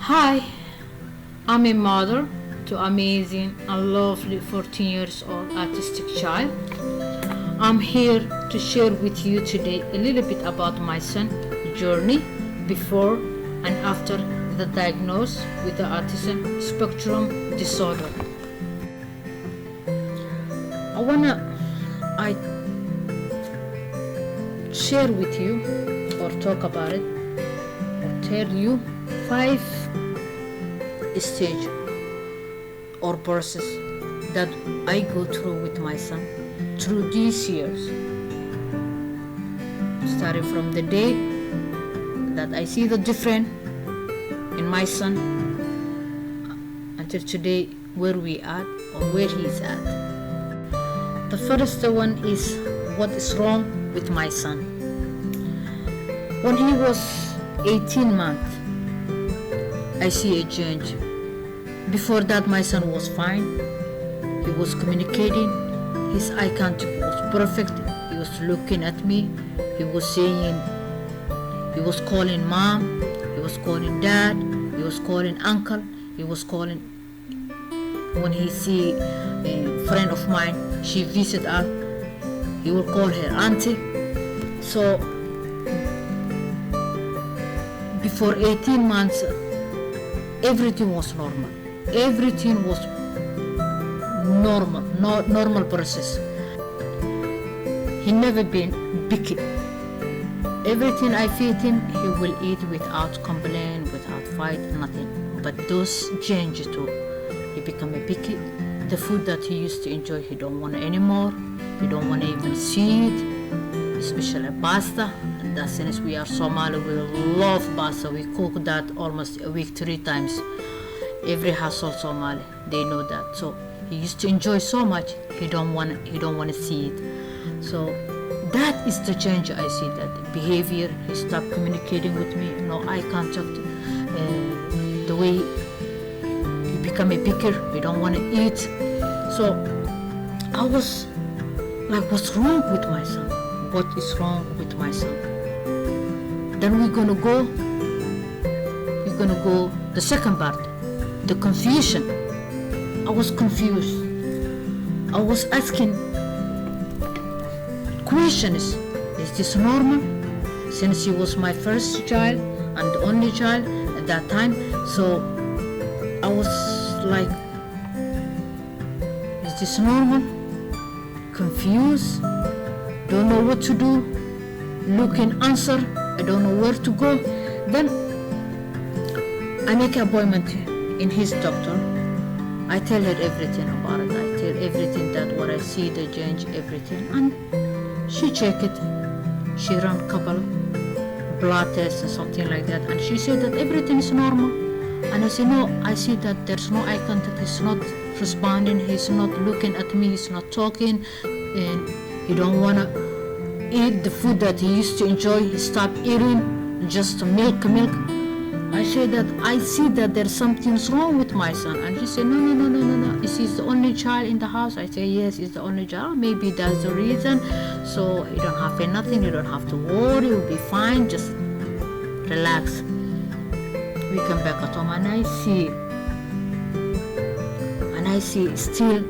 Hi, I'm a mother to amazing and lovely 14 years old autistic child. I'm here to share with you today a little bit about my son's journey before and after the diagnosis with the autism spectrum disorder. I share with you or talk about it or tell you 5 stage or process that I go through with my son through these years, starting from the day that I see the difference in my son until today where we are or where he is at. The first one is what is wrong with my son. When he was 18 months, I see a change. Before that, my son was fine. He was communicating. His eye contact was perfect. He was looking at me. He was saying, he was calling mom. He was calling dad. He was calling uncle. He was calling, when he see a friend of mine, she visit us, he will call her auntie. So before 18 months, everything was normal. Everything was normal process. He never been picky. Everything I feed him, he will eat without complaint, without fight, nothing. But those change too. He become a picky. The food that he used to enjoy, he don't want anymore. He don't want to even see it, especially pasta. And that since we are Somali, we love pasta. We cook that almost a week 3 times. Every household Somali, they know that. So he used to enjoy so much. He don't want to see it. So that is the change I see. That behavior. He stopped communicating with me. No eye contact. The way he become a picker. He don't want to eat. So I was like, what's wrong with my son? What is wrong with my son? Then we're gonna go the second part, the confusion. I was confused. I was asking questions. Is this normal? Since he was my first child and the only child at that time, so I was like, is this normal? Confused, don't know what to do, looking answer, I don't know where to go. Then I make an appointment in his doctor. I tell her everything about it. I tell everything that what I see, the change, everything, and she check it. She ran a couple blood tests and something like that, and she said that everything is normal. And I said, no, I see that there's no eye contact. He's not responding. He's not looking at me. He's not talking, and he don't wanna eat the food that he used to enjoy. He stopped eating just milk. I said that I see that there's something wrong with my son, and she said, no. Is he the only child in the house? I said, yes, he's the only child. Maybe that's the reason. So you don't have nothing. You don't have to worry. You'll be fine. Just relax. We come back at home, and I see still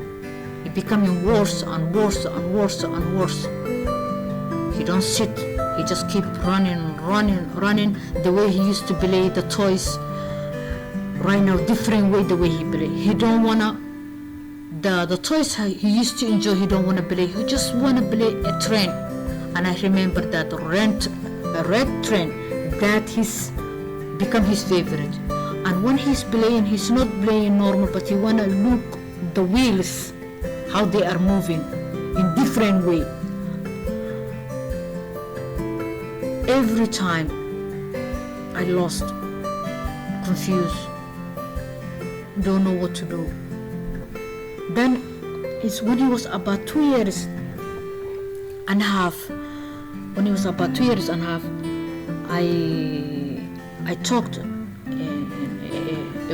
it becoming worse and worse. He don't sit. He just keep running. The way he used to play the toys. Right now, different way the way he play. He don't wanna the toys he used to enjoy. He don't wanna play. He just wanna play a train. And I remember that red train that he's become his favorite. And when he's playing, he's not playing normal, but he wanna look the wheels, how they are moving in different way. Every time I lost, confused, don't know what to do. Then it's when he was about 2 years and a half. When he was about 2 years and a half, I talked a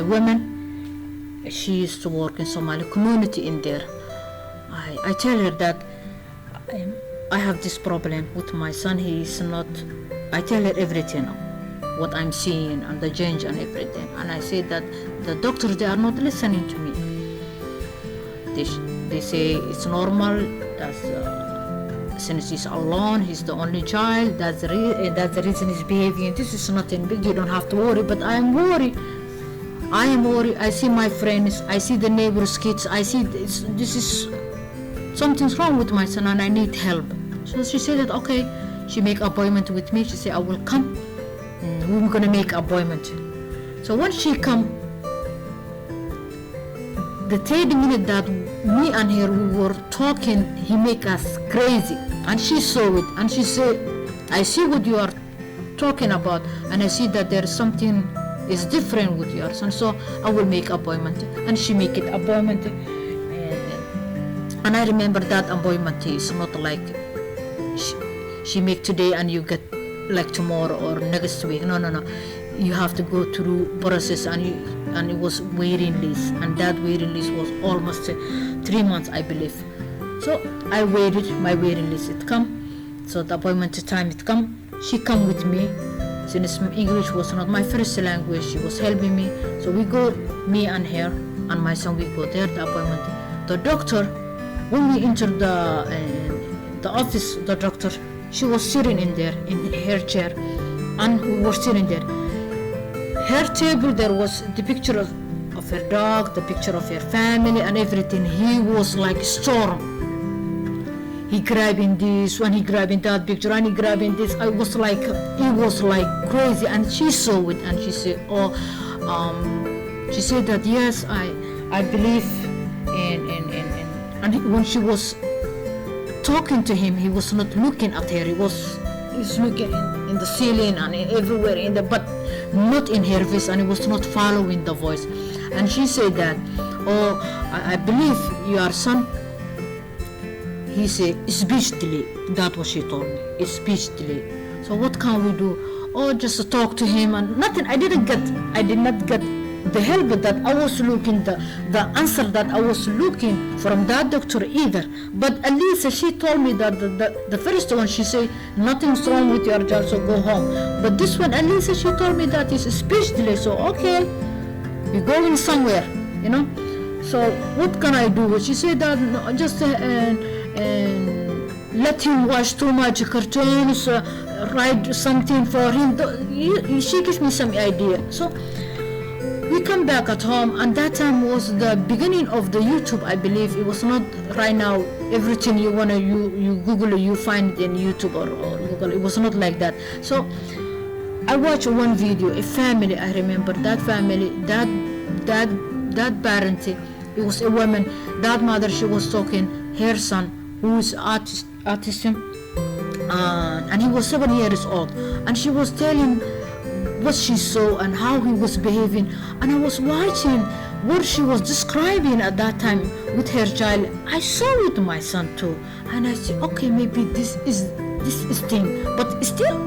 woman. She used to work in Somali community in there. I tell her that I have this problem with my son. He is not. I tell her everything. what I'm seeing and the change and everything. And I say that the doctors, they are not listening to me. They say it's normal, that's since he's alone, he's the only child, that's the reason he's behaving. This is nothing big, you don't have to worry. But I am worried. I see my friends, I see the neighbors' kids, I see this is something's wrong with my son and I need help. So she said that okay, she make appointment with me. She said I will come, we're gonna make appointment. So when she come, the 30 minute that me and her we were talking, he make us crazy. And she saw it and she said, I see what you are talking about and I see that there is something is different with your son, so I will make appointment. And she make it appointment. And I remember that appointment is not like she make today and you get like tomorrow or next week. No. You have to go through process and it was waiting list, and that waiting list was almost 3 months, I believe. So I waited, my waiting list it come, so the appointment time it come. She come with me, since English was not my first language, she was helping me. So we go, me and her and my son, we go there, the appointment. The doctor, when we entered the office, the doctor, she was sitting in there in her chair, and we were sitting there. Her table, there was the picture of her dog, the picture of her family and everything. He was like storm. He grabbing this, when he grabbing that picture, and he grabbing this. It was like crazy. And she saw it and she said, she said that yes, I believe in and when she was talking to him, he was not looking at her. He's looking in the ceiling and everywhere but not in her face, and he was not following the voice. And she said that, I believe your son. He said, speech delay. That's what she told me, speech delay. So what can we do? Just talk to him and nothing. I did not get the help that I was looking, the answer that I was looking from that doctor either. But at least she told me that the first one, she said, nothing's wrong with your child, so go home. But this one, at least she told me that it's a speech delay. So okay, you're going somewhere, So what can I do? She said that just let him watch too much cartoons, write something for him. She gives me some idea. So we come back at home, and that time was the beginning of the YouTube, I believe. It was not right now, everything you wanna, you Google, you find it in YouTube or Google. It was not like that. So I watched one video, a family, I remember that family, that parenting, it was a woman, that mother, she was talking, her son, who is autism, and he was 7 years old, and she was telling what she saw and how he was behaving, and I was watching what she was describing at that time with her child. I saw it to my son too, and I said, okay, maybe this is thing, but still,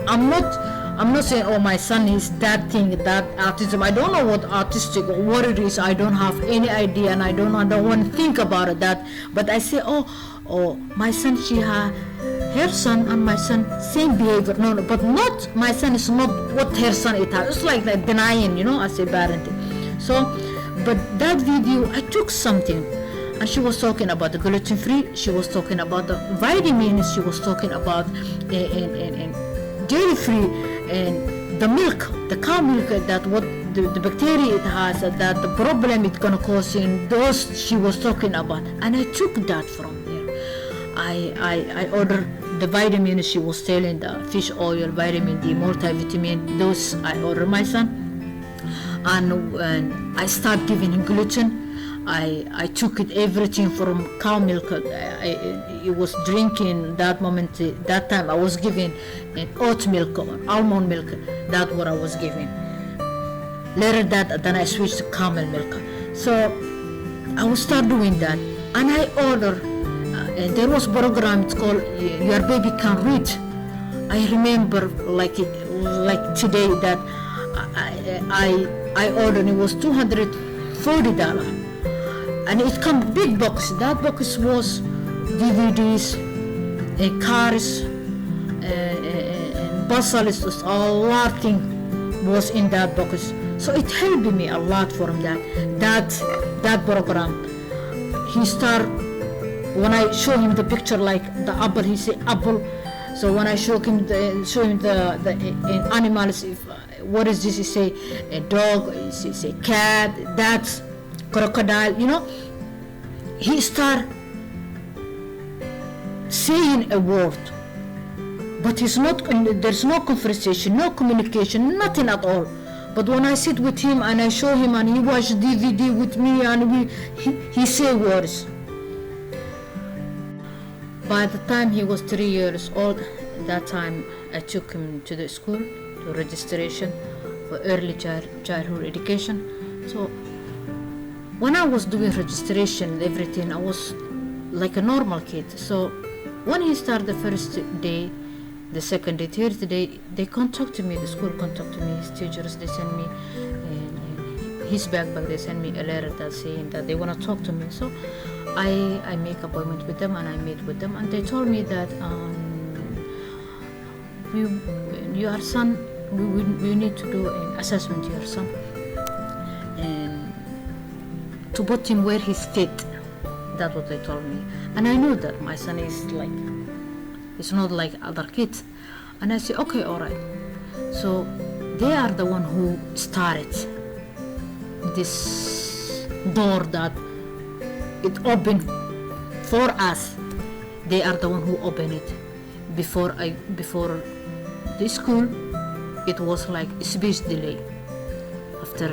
I'm not saying, my son is that thing, that autism. I don't know what autistic or what it is. I don't have any idea, and I don't want to think about it. But I say, my son, her son and my son same behavior. No, but not my son is not what her son it has. It's like denying, as a parent. So, but that video, I took something, and she was talking about the gluten free. She was talking about the vitamins. She was talking about dairy free and the milk, the cow milk, that what the bacteria it has, that the problem it's gonna cause in those she was talking about. And I took that from there. I ordered the vitamins she was selling, the fish oil, vitamin D, multivitamin. Those I ordered my son, and I started giving him gluten. I took it everything from cow milk. He was drinking that moment. That time I was giving oat milk or almond milk. That's what I was giving. Later then I switched to camel milk. So I will start doing that, and I order. And there was a program. It's called Your Baby Can Read. I remember like today that I ordered. It was $240. And it come big box. That box was DVDs, cars, and puzzles, a lot of things. was in that box. So it helped me a lot from that program. He start, when I show him the picture like the apple, he say apple. So when I show him the animals, if what is this, he say a dog, he say cat, that's crocodile, he start saying a word, but there's no conversation, no communication, nothing at all. But when I sit with him and I show him and he watch DVD with me and he say words. By the time he was 3 years old, that time I took him to the school to registration for early childhood education. So when I was doing registration and everything, I was like a normal kid. So when he started the first day, the second day, third day, they contacted me, the school contacted me, his teachers, they sent me his backpack, they sent me a letter that saying that they want to talk to me. So I make appointment with them and I meet with them, and they told me that your son, we need to do an assessment to your son and to put him where he's fit. That's what they told me. And I knew that my son is like, it's not like other kids. And I said, okay, all right. So they are the one who started this door that it opened for us. They are the one who opened it. Before the school, it was like speech delay. After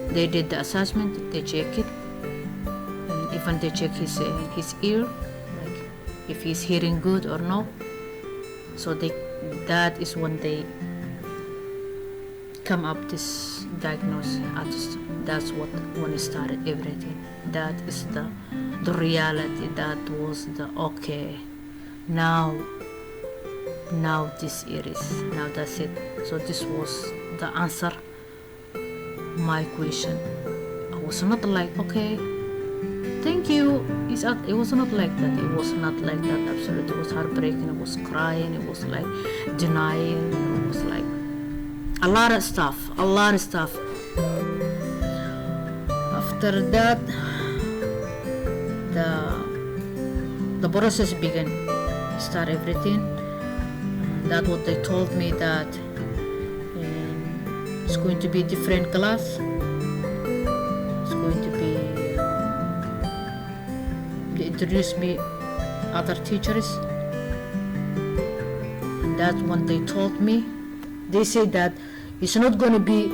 they did the assessment, they check it. And even they check his ear, like if he's hearing good or no. So that is when they come up this diagnosis. That's when it started everything. That is the reality. That was the okay. Now this it is. Now that's it. So this was the answer my question. I was not like, okay, thank you. It was not like that. It was not like that. Absolutely, it was heartbreaking. It was crying. It was like denying. It was like a lot of stuff. After that, the process began. Start everything. That's what they told me, that it's going to be different class. It's going to be, they introduced me other teachers, and that's when they told me, they said that it's not going to be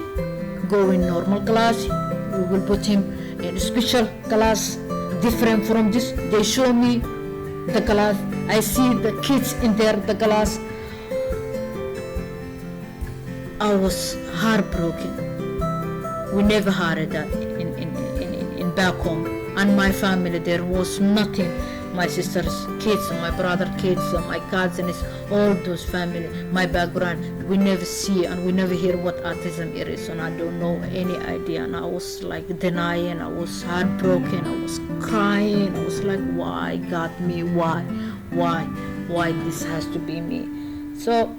going normal class. We will put him in a special class, different from this. They show me the class. I see the kids in there, the class. I was heartbroken. We never had that in back home. And my family, there was nothing. My sister's kids, my brother's kids, my cousins, all those family, my background, we never see and we never hear what autism is, and I don't know any idea. And I was like denying, I was heartbroken, I was crying, I was like, why God me, why this has to be me? So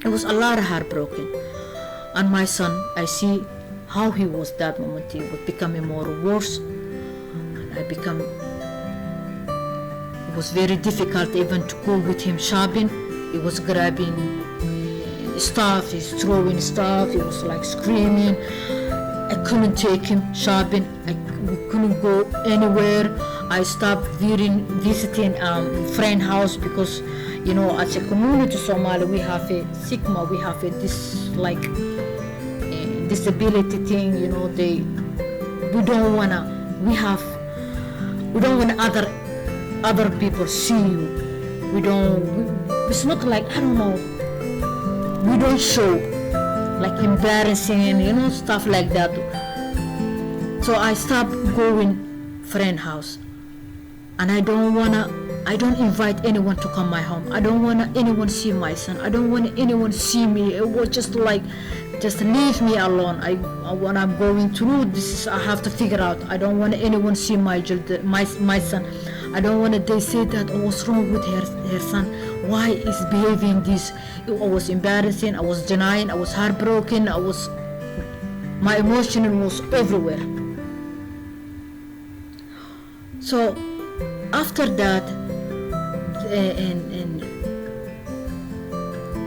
it was a lot of heartbroken. And my son, I see how he was that moment. He was becoming more worse, and it was very difficult even to go with him shopping. He was grabbing stuff, he's throwing stuff, he was like screaming. I couldn't take him shopping, we couldn't go anywhere. I stopped visiting friend house because, as a community Somali, we have a stigma, we have this like disability thing, we don't wanna other people see you. It's not like, I don't know, we don't show like embarrassing, stuff like that. So I stopped going friend house, and I don't invite anyone to come my home. I don't want anyone see my son. I don't want anyone see me. It was just like, just leave me alone. When I'm going through this, I have to figure out. I don't want anyone see my son. I don't want they say that, oh, what's wrong with her son? Why is behaving this? I was embarrassing, I was denying, I was heartbroken, my emotion was everywhere. So after that, and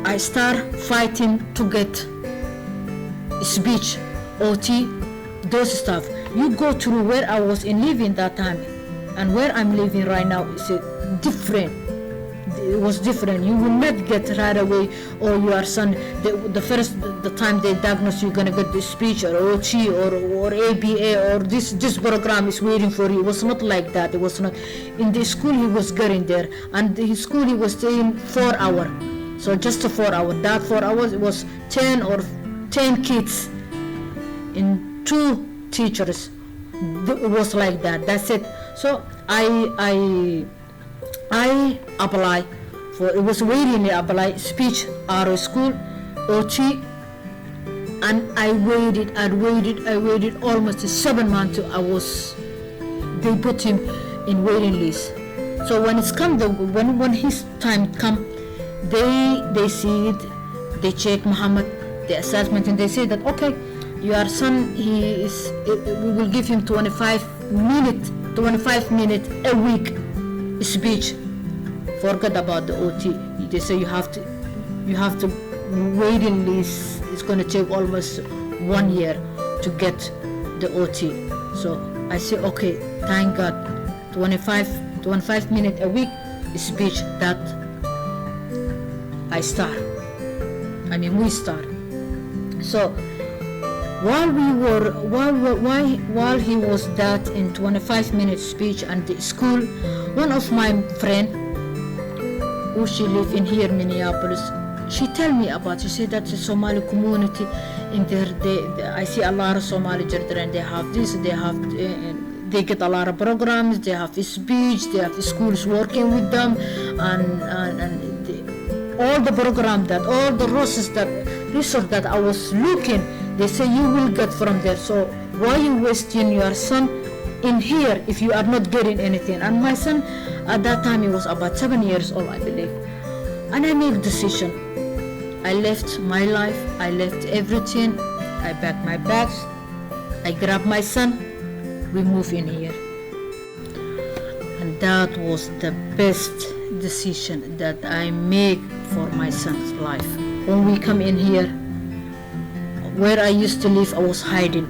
I start fighting to get speech, OT, those stuff. You go through where I was in living that time and where I'm living right now is different. It was different. You will not get right away, or your son, the time they diagnose you're gonna get the speech or OT or ABA or this program is waiting for you. It was not like that. It was not. In the school he was getting there, and in school he was staying 4 hours. So just a 4 hour. That 4 hours, it was 10 kids in 2 teachers. It was like that. That's it. So I apply for, it was waiting to apply speech RO school, OT, and I waited almost 7 months. They put him in waiting list. So when it's come, when his time come, they see it, they check Muhammad, the assessment, and they say that, okay, your son, we will give him 25 minutes a week speech. Forget about the OT. They say you have to waiting list. It's going to take almost 1 year to get the OT. So I say, okay, thank God, 25 minutes a week speech that we start. So while he was that in 25 minutes speech and the school, one of my friend who she live in here Minneapolis, she tell me about, she said that the Somali community in there, I see a lot of Somali children, they have this, they get a lot of programs, they have speech, they have schools working with them, and all the program that, all the resource that I was looking, they say you will get from there. So why you wasting your son in here if you are not getting anything? And my son at that time, he was about 7 years old, I believe. And I made a decision. I left my life, I left everything, I packed my bags, I grabbed my son, we moved in here. And that was the best decision that I make for my son's life. When we come in here, where I used to live, I was hiding.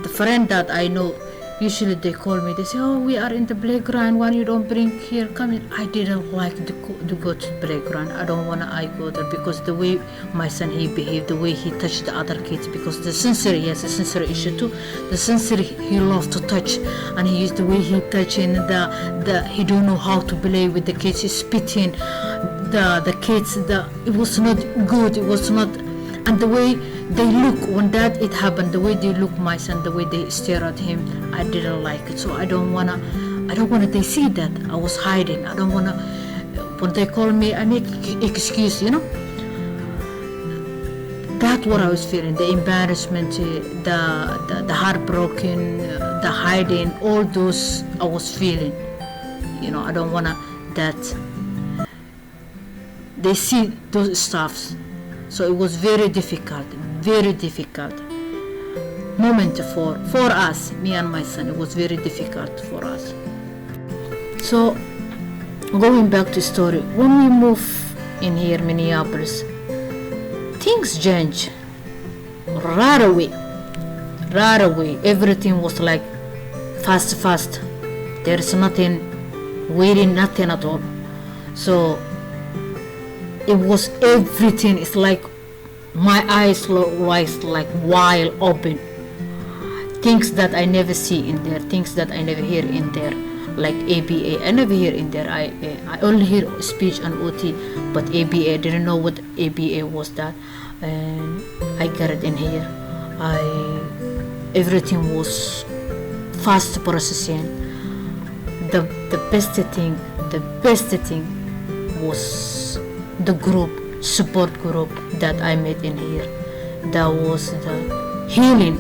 The friend that I know, usually they call me, they say, oh, we are in the playground, why you don't bring here, come in. I didn't like to go to the playground. I don't want to go there because the way my son, he behaved, the way he touched the other kids, because the sensory, he has a sensory issue too. The sensory, he loved to touch, and he used the way he touching he don't know how to play with the kids, he's spitting the kids, it was not good, it was not. And the way they look when that it happened, the way they look my son, the way they stare at him, I didn't like it. So I don't wanna they see that I was hiding. I don't wanna, when they call me, I make excuse, That's what I was feeling, the embarrassment, the heartbroken, the hiding, all those I was feeling. I don't wanna that they see those stuffs. So it was very difficult moment for us, me and my son. It was very difficult for us. So going back to story, when we moved in here Minneapolis, things changed right away. Everything was like fast. There's nothing waiting, nothing at all. So it was everything. It's like my eyes was like wide open. Things that I never see in there, things that I never hear in there, like ABA. I never hear in there. I only hear speech and OT, but ABA, I didn't know what ABA was that. And I got it in here. Everything was fast processing. The best thing was the support group that I met in here. That was the healing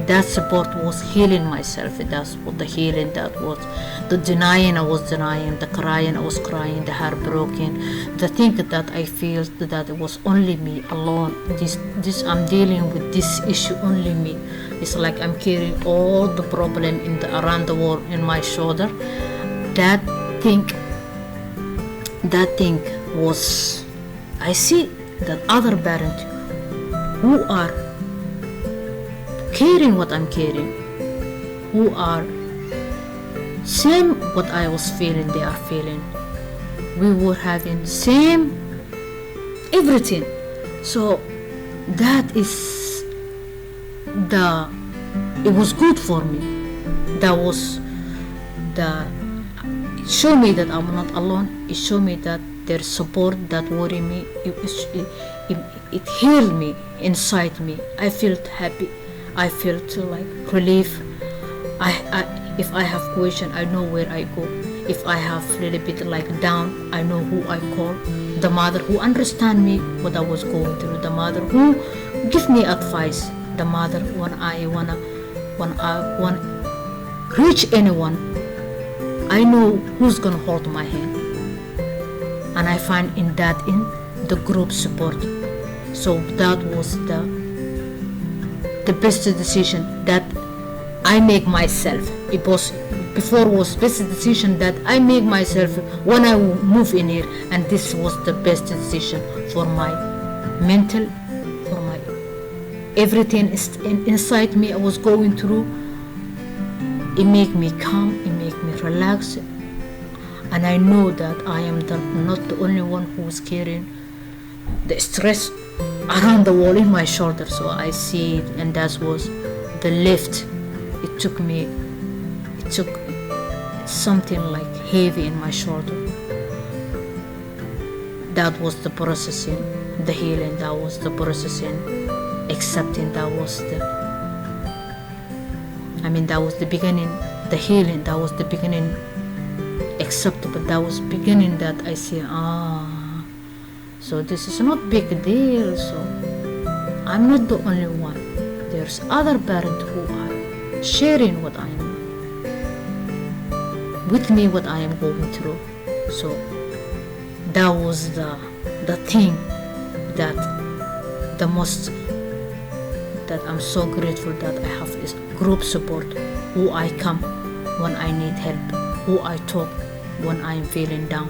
that support was healing myself. That's what the healing, that was the denying I was denying, the crying I was crying, the heartbroken, the thing that I feel that it was only me alone. This I'm dealing with this issue only me. It's like I'm carrying all the problem in the around the world in my shoulder. That thing was, I see that other parent who are carrying what I'm carrying, who are same what I was feeling, they are feeling. We were having same everything. So that is it was good for me. That was it showed me that I'm not alone. It showed me that there's support that worry me. It healed me inside me. I felt happy. I felt like relief. If I have question, I know where I go. If I have a little bit like down, I know who I call. The mother who understand me what I was going through. The mother who give me advice. The mother when I wanna reach anyone, I know who's gonna hold my hand. And I find in the group support. So that was the best decision that I make myself. It was before was best decision that I make myself when I move in here, and this was the best decision for my mental, for my everything inside me I was going through. It make me calm, it make me relax, and I know that I am not the only one who is carrying the stress around the wall in my shoulder. So I see it, and that was the lift. It took something like heavy in my shoulder. That was the processing, the healing. That was the processing, accepting. That was the beginning, the healing. That was the beginning, acceptable. That was beginning that I say, so this is not big deal. So I'm not the only one. There's other parents who are sharing what I am with me, what I am going through. So that was the thing that the most that I'm so grateful that I have is group support, who I come when I need help, who I talk when I'm feeling down.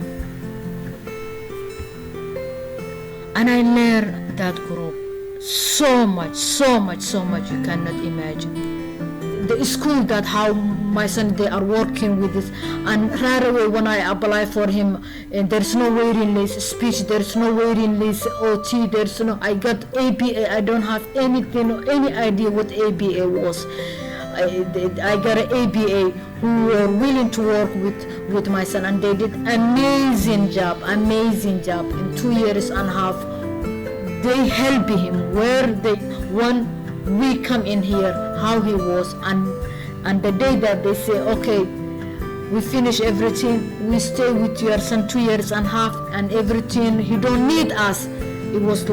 And I learned that group so much you cannot imagine. The school that how my son they are working with this, and right away when I apply for him, and there's no waiting list speech, there's no waiting list OT, there's no, I got ABA. I don't have anything or any idea what ABA was. I got an ABA who were willing to work with my son, and they did amazing job in 2 years and a half. They helped him when we come in here, how he was, and the day that they say, okay, we finish everything, we stay with your son 2 years and a half, and everything, he don't need us. It was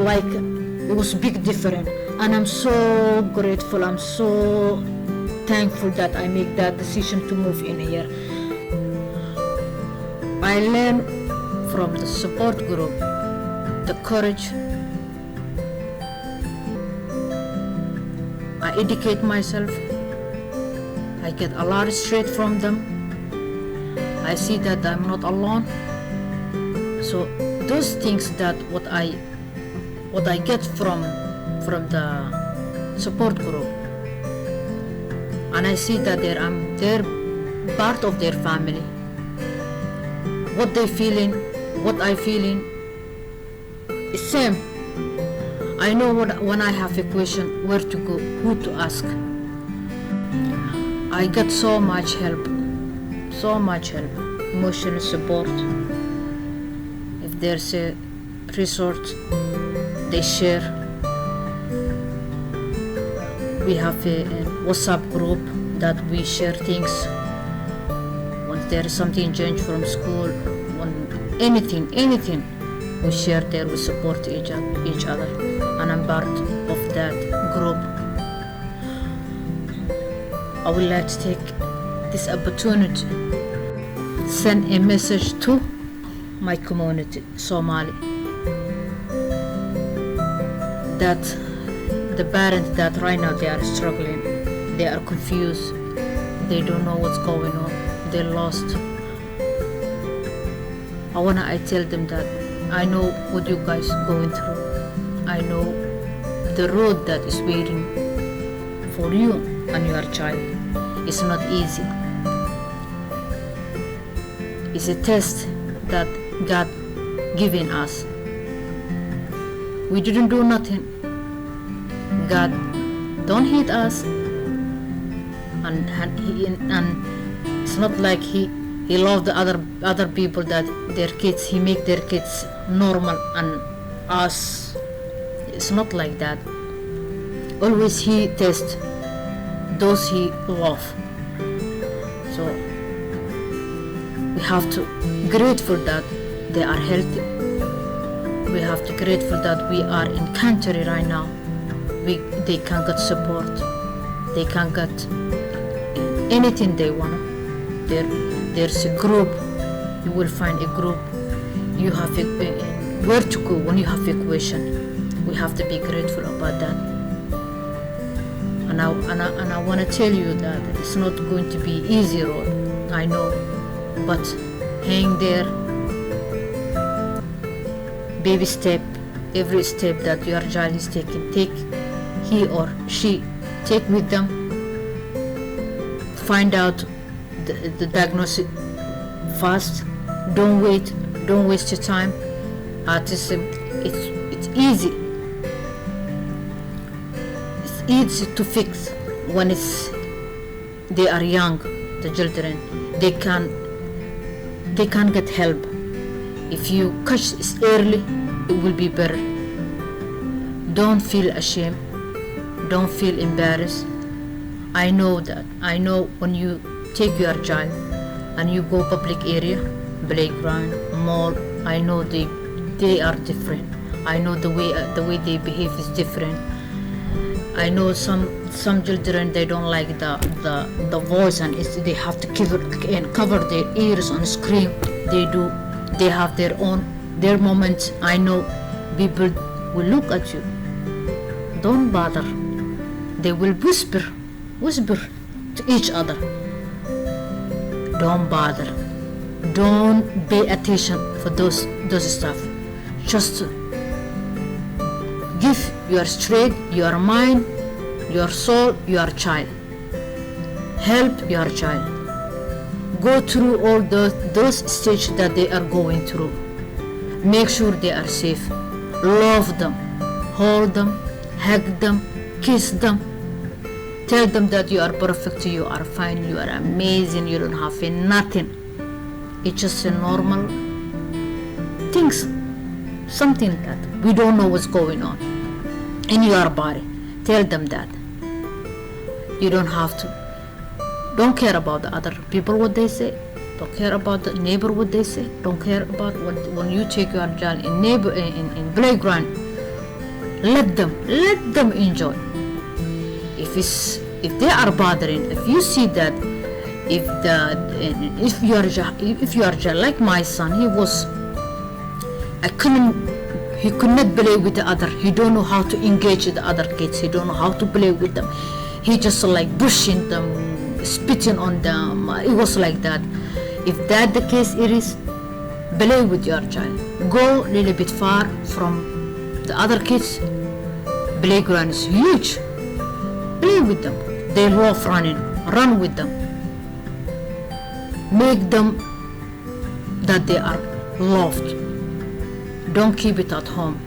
big difference, and I'm so grateful. I'm so thankful that I make that decision to move in here. I learned from the support group the courage. I educate myself. I get a lot of straight from them. I see that I'm not alone. So those things that what I get from the support group, and I see that they're part of their family. What they feeling, what I feeling, is same. I know when I have a question, where to go, who to ask. I got so much help, emotional support. If there's a resort, they share. We have a WhatsApp group that we share things. When there is something change from school, when anything, we share there, we support each other, and I'm part of that group. I would like to take this opportunity send a message to my community, Somali, that the parents that right now they are struggling, they are confused, they don't know what's going on, they're lost. I tell them that I know what you guys going through. I know the road that is waiting for you and your child. It's not easy. It's a test that God given us. We didn't do nothing. God don't hate us, and it's not like he loved the other people that their kids, he make their kids normal and us. It's not like that. Always he test those he love. So we have to grateful that they are healthy. We have to grateful that we are in country right now. They can get support. They can get anything they want. There's a group. You will find a group. You have where to go when you have a question. We have to be grateful about that. And I want to tell you that it's not going to be easy road. I know, but hang there. Baby step. Every step that your child is taking, take he or she take with them. Find out the diagnosis fast. Don't wait. Don't waste your time. Autism, it's easy. It's easy to fix when they are young. The children, they can get help. If you catch it early, it will be better. Don't feel ashamed. Don't feel embarrassed. I know that. I know when you take your child and you go public area, playground, mall, I know they are different. I know the way they behave is different. I know some children, they don't like the voice, and they have to cover their ears and scream. They have their moments. I know people will look at you. Don't bother. They will whisper to each other. Don't bother. Don't pay attention for those stuff. Just give your strength, your mind, your soul, your child. Help your child. Go through all those stages that they are going through. Make sure they are safe. Love them. Hold them. Hug them. Kiss them. Tell them that you are perfect, you are fine, you are amazing, you don't have nothing. It's just a normal things. Something that we don't know what's going on in your body. Tell them that. You don't have to. Don't care about the other people what they say. Don't care about the neighbor what they say. Don't care about when you take your child in playground. Let them enjoy. If they are bothering, if you see that, if you are just like my son, he could not play with the other. He don't know how to engage the other kids. He don't know how to play with them. He just like pushing them, spitting on them. It was like that. If that the case it is, play with your child. Go a little bit far from the other kids. Playground is huge. Play with them. They love running. Run with them. Make them that they are loved. Don't keep it at home.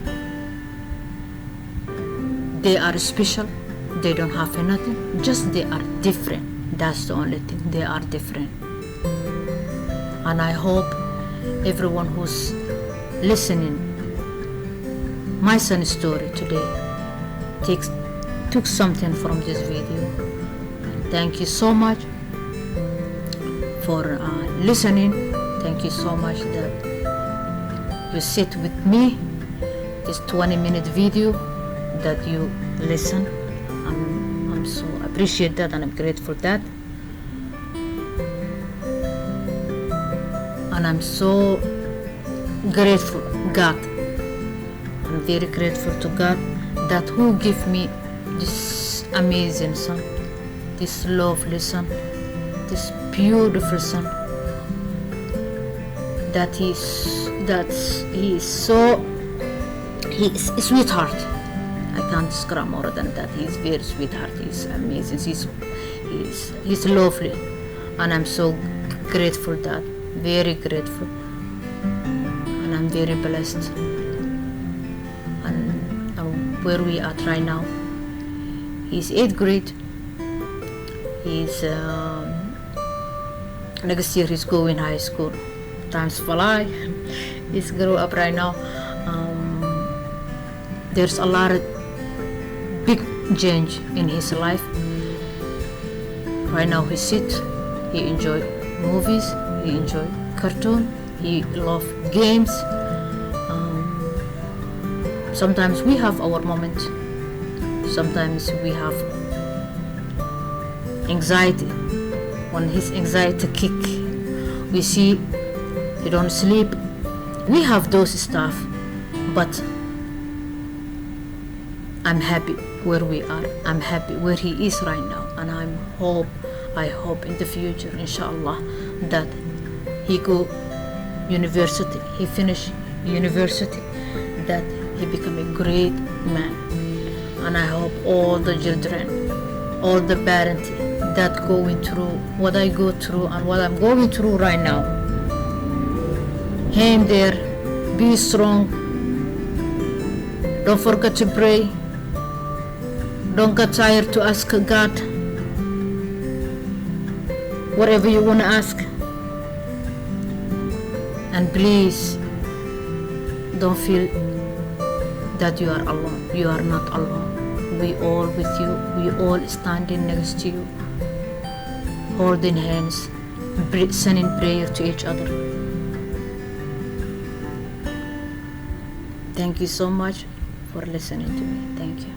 They are special. They don't have nothing. Just they are different. That's the only thing. They are different. And I hope everyone who's listening my son's story today took something from this video. Thank you so much for listening. Thank you so much that you sit with me this 20-minute video that you listen. I'm so appreciative appreciate that and I'm grateful for that. And I'm so grateful God. I'm very grateful to God that who give me this amazing son, this lovely son, this beautiful son, that he is a sweetheart. I can't describe more than that. He's very sweetheart. He's amazing. He's lovely, and I'm so grateful that, very grateful, and I'm very blessed. And where we are right now, he's 8th grade. He's next year he's going high school. Times fly. He's grow up right now. There's a lot of big change in his life. Right now he sit, he enjoy movies, he enjoy cartoon, he love games. Sometimes we have our moments. Sometimes we have anxiety. When his anxiety kick, we see he don't sleep. We have those stuff, but I'm happy where we are. I'm happy where he is right now, and I hope in the future, inshallah, that he go university, he finish university, that he become a great man. And I hope all the children, all the parents that going through what I go through and what I'm going through right now, hang there, be strong, don't forget to pray, don't get tired to ask God whatever you want to ask, and please don't feel that you are alone. You are not alone. We all with you. We all standing next to you, holding hands, sending prayer to each other. Thank you so much for listening to me. Thank you.